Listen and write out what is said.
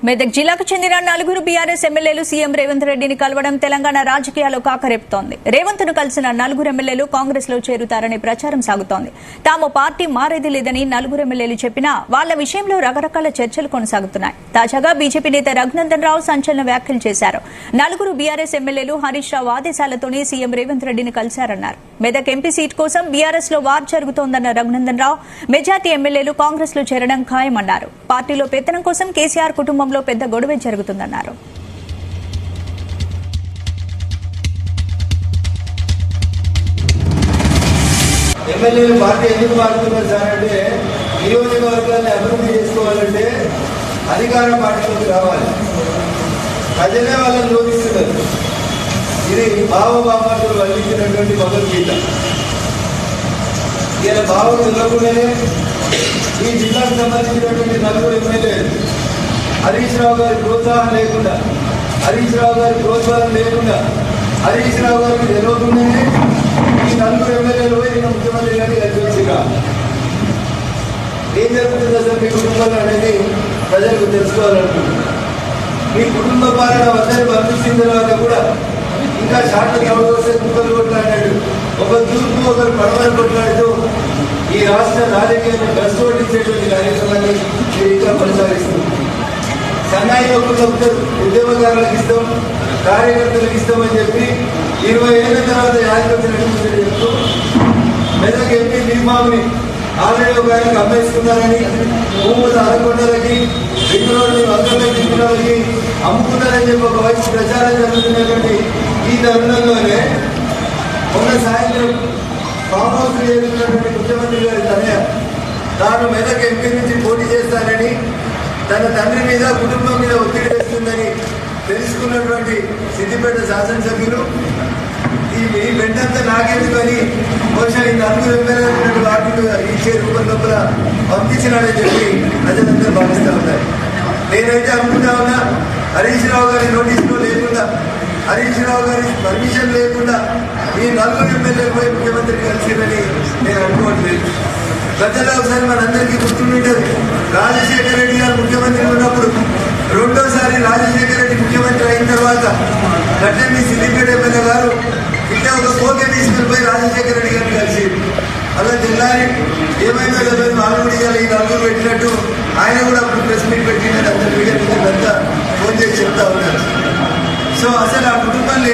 మెదక్ జిల్లాకు చెందిన నలుగురు బీఆర్ఎస్ ఎమ్మెల్యేలు సీఎం రేవంత్ రెడ్డిని కలవడం తెలంగాణ రాజకీయాల్లో కాకరేపుతోంది. రేవంత్ ను కలిసిన నలుగురు ఎమ్మెల్యేలు కాంగ్రెస్ లో చేరుతారనే ప్రచారం సాగుతోంది. తాము పార్టీ మారేది లేదని నలుగురు ఎమ్మెల్యేలు చెప్పినా వాళ్ల విషయంలో రకరకాల చర్చలు కొనసాగుతున్నాయి. తాజాగా బీజేపీ నేత రఘునందన్ రావు సంచలన వ్యాఖ్యలు చేశారు. నలుగురు బీఆర్ఎస్ ఎమ్మెల్యేలు హరీష్ రావు ఆదేశాలతోనే సీఎం రేవంత్ రెడ్డిని కలిశారన్నారు. మెదక్ ఎంపీ సీట్ కోసం బీఆర్ఎస్ లో వార్ జరుగుతోందన్న రఘునందన్ రావు మెజార్టీ ఎమ్మెల్యేలు కాంగ్రెస్ లో చేరడం ఖాయమన్నారు. పార్టీలో పెత్తనం కోసం కేసీఆర్ కుటుంబంలో పెద్ద గొడవ జరుగుతుందన్నారు. ఎమ్మెల్యేలు పార్టీ ఎందుకు మారుతున్నారు సార్ అంటే నియోజకవర్గాన్ని అభివృద్ధి చేసుకోవాలంటే అధికార పార్టీలోకి రావాలి. ప్రజలే వాళ్ళని లోపిస్తున్నారు. ఇది భావభావాలు వల్లించినటువంటి భగవద్గీత. ఈయన భావం తెలియకుండానే ఈ జిల్లాకు సంబంధించినటువంటి నలుగురు ఎమ్మెల్యేలు హరీష్ రావు గారి ప్రోత్సాహం లేకుండా హరీష్ రావు గారికి తెలియకుండానే ఈ నలుగురు ఎమ్మెల్యేలు ఈయన ముఖ్యమంత్రి గారికి కల్పించగా ఏం జరుగుతుంది అసలు మీ కుటుంబంలో అనేది ప్రజలకు తెలుసుకోవాలనుకుంటున్నారు. మీ కుటుంబ పాలన అందరూ పంపించిన తర్వాత కూడా ఇంకా షార్ట్ వస్తే కుక్కలు కొట్లాడాడు, ఒకరు తూర్పు ఒకరు పడవలు కొట్లాడుతూ ఈ రాష్ట్ర రాజకీయాన్ని ప్రశ్నించేటువంటి కార్యక్రమాన్ని మీరు ఇంకా కొనసాగిస్తున్నారు. సన్నాయి నొప్పులు ఉద్యమకారులకు ఇస్తాం, కార్యకర్తలకు ఇస్తామని చెప్పి 20 ఏళ్ల తర్వాత యాదపత్రి నడుపుతుందని చెప్తూ మెదక్ ఎంపీ భీమాని ఆల్రెడీ ఒక ఆయనకు అమ్మేసుకున్నారని, భూములు అరకొండలకి రింగులోని వందల దిగులకి అమ్ముకున్నారని చెప్పి ఒక వయసు ప్రచారం జరుగుతున్నటువంటి ఈ తరుణంలోనే మొన్న సాయంత్రం ఫామ్ హౌస్ చేరుకున్నటువంటి ముఖ్యమంత్రి గారి తనయ తాను మెదక్ ఎంపీ నుంచి పోటీ చేస్తానని, తన తండ్రి మీద కుటుంబం మీద ఒత్తిడి వేస్తుందని తెలుసుకున్నటువంటి సిద్దిపేట శాసనసభ్యులు ఈ వెంటంతా నాకెందుకని బహుశా ఈ నలుగురు ఎమ్మెల్యేలు వాటిని ఇచ్చే రూపం లోపల పంపించినాడని చెప్పి ప్రజలందరూ భావిస్తూ ఉన్నారు. నేనైతే అనుకుంటా ఉన్నా, హరీష్ రావు గారి నోటీసులో లేకుండా, హరీష్ రావు గారి పర్మిషన్ లేకుండా ఈ నలుగురు ఎమ్మెల్యేలు పోయి ముఖ్యమంత్రి కలిసిరని నేను అనుకోవట్లేదు. గతంలో ఒకసారి మనందరికీ గుర్తుంటుంది, రాజశేఖర రెడ్డి గారు ముఖ్యమంత్రి ఉన్నప్పుడు రెండోసారి రాజశేఖర రెడ్డి ముఖ్యమంత్రి అయిన తర్వాత గట్టండి సిద్దిపేట ఎమ్మెల్యే గారు ఇట్లా ఒక కోకే తీసుకుని రాజశేఖర రెడ్డి గారిని కలిసి అలా తెల్లారి ఏమైనా వాళ్ళు కూడా ఈ నలుగురు పెట్టినట్టు ఆయన కూడా అప్పుడు ప్రెస్ మీట్ పెట్టినట్టు అందరి మీడియా ఫోన్ చేసి చెప్తా ఉన్నారు. సో అసలు ఆ కుటుంబంలో